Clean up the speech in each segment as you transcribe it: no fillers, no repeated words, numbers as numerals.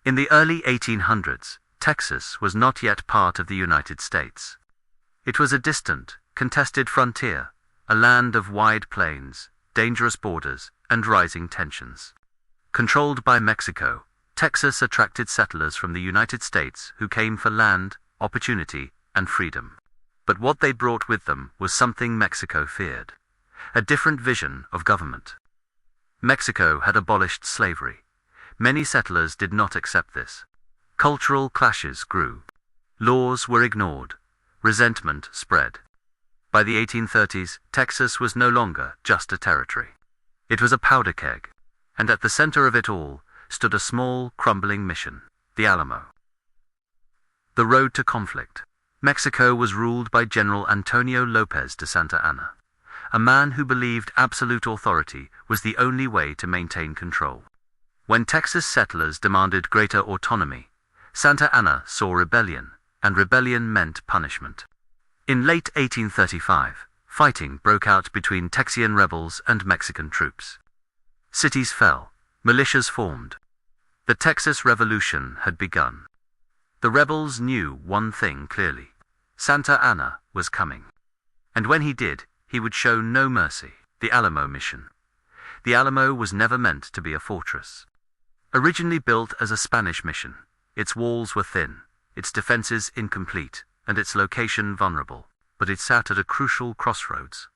In the early 1800s, Texas was not yet part of the United States. It was a distant, contested frontier, a land of wide plains, dangerous borders, and rising tensions. Controlled by Mexico, Texas attracted settlers from the United States who came for land, opportunity, and freedom. But what they brought with them was something Mexico feared: a different vision of government. Mexico had abolished slavery. Many settlers did not accept this. Cultural clashes grew. Laws were ignored. Resentment spread. By the 1830s, Texas was no longer just a territory. It was a powder keg, and at the center of it all stood a small, crumbling mission, the Alamo. The road to conflict. Mexico was ruled by General Antonio Lopez de Santa Anna, a man who believed absolute authority was the only way to maintain control. When Texas settlers demanded greater autonomy, Santa Anna saw rebellion, and rebellion meant punishment. In late 1835, fighting broke out between Texian rebels and Mexican troops. Cities fell, militias formed. The Texas Revolution had begun. The rebels knew one thing clearly: Santa Anna was coming. And when he did, he would show no mercy. The Alamo mission. The Alamo was never meant to be a fortress. Originally built as a Spanish mission, its walls were thin, its defenses incomplete, and its location vulnerable, but it sat at a crucial crossroads.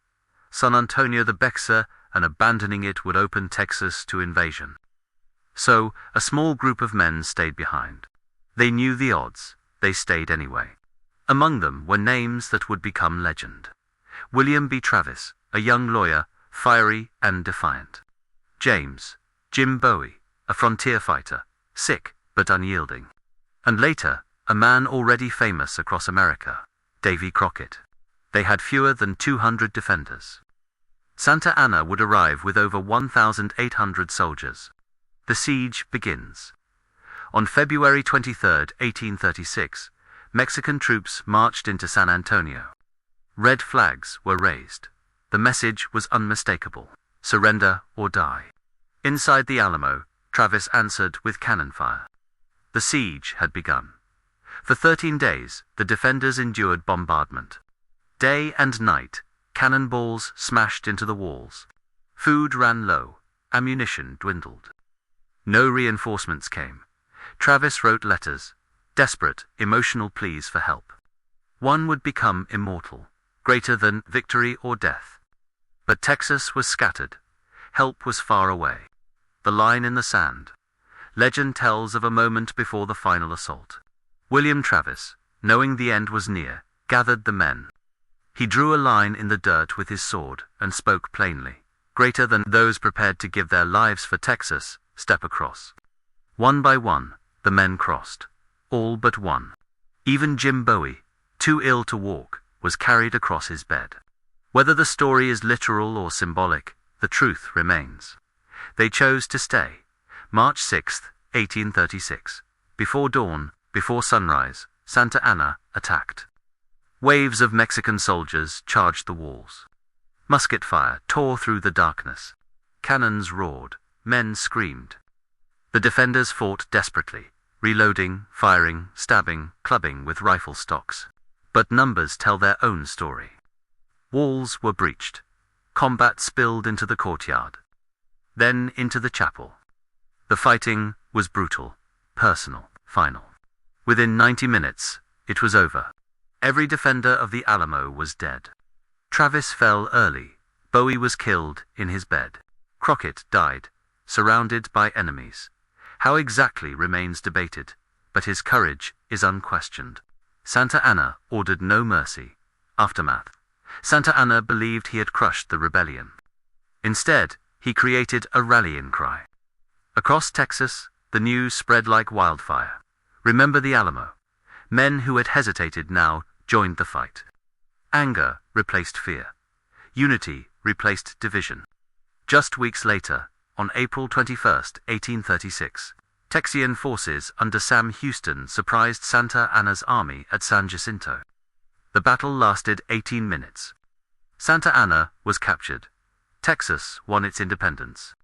San Antonio the Bexa, and abandoning it would open Texas to invasion. So, a small group of men stayed behind. They knew the odds. They stayed anyway. Among them were names that would become legend. William B. Travis, a young lawyer, fiery and defiant. James, Jim Bowie, a frontier fighter, sick but unyielding. And later, a man already famous across America, Davy Crockett. They had fewer than 200 defenders. Santa Anna would arrive with over 1,800 soldiers. The siege begins. On February 23, 1836, Mexican troops marched into San Antonio. Red flags were raised. The message was unmistakable: surrender or die. Inside the Alamo, Travis answered with cannon fire. The siege had begun. For 13 days, the defenders endured bombardment. Day and night, cannonballs smashed into the walls. Food ran low, ammunition dwindled. No reinforcements came. Travis wrote letters, desperate, emotional pleas for help. One would become immortal, greater than victory or death. But Texas was scattered. Help was far away. The line in the sand. Legend tells of a moment before the final assault. William Travis, knowing the end was near, gathered the men. He drew a line in the dirt with his sword and spoke plainly: greater than those prepared to give their lives for Texas, step across. One by one, the men crossed. All but one. Even Jim Bowie, too ill to walk, was carried across his bed. Whether the story is literal or symbolic, the truth remains. They chose to stay. March 6, 1836. Before dawn, before sunrise, Santa Anna attacked. Waves of Mexican soldiers charged the walls. Musket fire tore through the darkness. Cannons roared. Men screamed. The defenders fought desperately, reloading, firing, stabbing, clubbing with rifle stocks. But numbers tell their own story. Walls were breached. Combat spilled into the courtyard. Then into the chapel. The fighting was brutal, personal, final. Within 90 minutes, it was over. Every defender of the Alamo was dead. Travis fell early. Bowie was killed in his bed. Crockett died, surrounded by enemies. How exactly remains debated, but his courage is unquestioned. Santa Anna ordered no mercy. Aftermath. Santa Anna believed he had crushed the rebellion. Instead, he created a rallying cry. Across Texas, the news spread like wildfire. Remember the Alamo. Men who had hesitated now joined the fight. Anger replaced fear. Unity replaced division. Just weeks later, on April 21, 1836, Texian forces under Sam Houston surprised Santa Anna's army at San Jacinto. The battle lasted 18 minutes. Santa Anna was captured. Texas won its independence.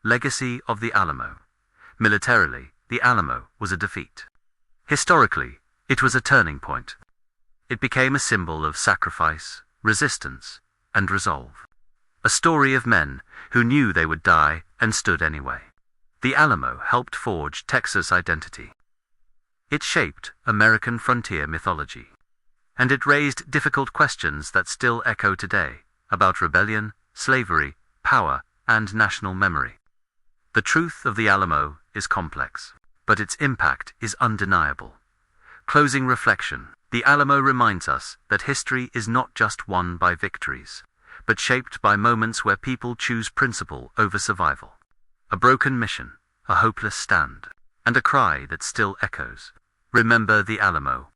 Legacy of the Alamo. Militarily, the Alamo was a defeat. Historically, it was a turning point. It became a symbol of sacrifice, resistance, and resolve. A story of men who knew they would die and stood anyway. The Alamo helped forge Texas' identity. It shaped American frontier mythology. And it raised difficult questions that still echo today about rebellion, slavery, power, and national memory. The truth of the Alamo is complex, but its impact is undeniable. Closing reflection. The Alamo reminds us that history is not just won by victories, but shaped by moments where people choose principle over survival. A broken mission, a hopeless stand, and a cry that still echoes. Remember the Alamo.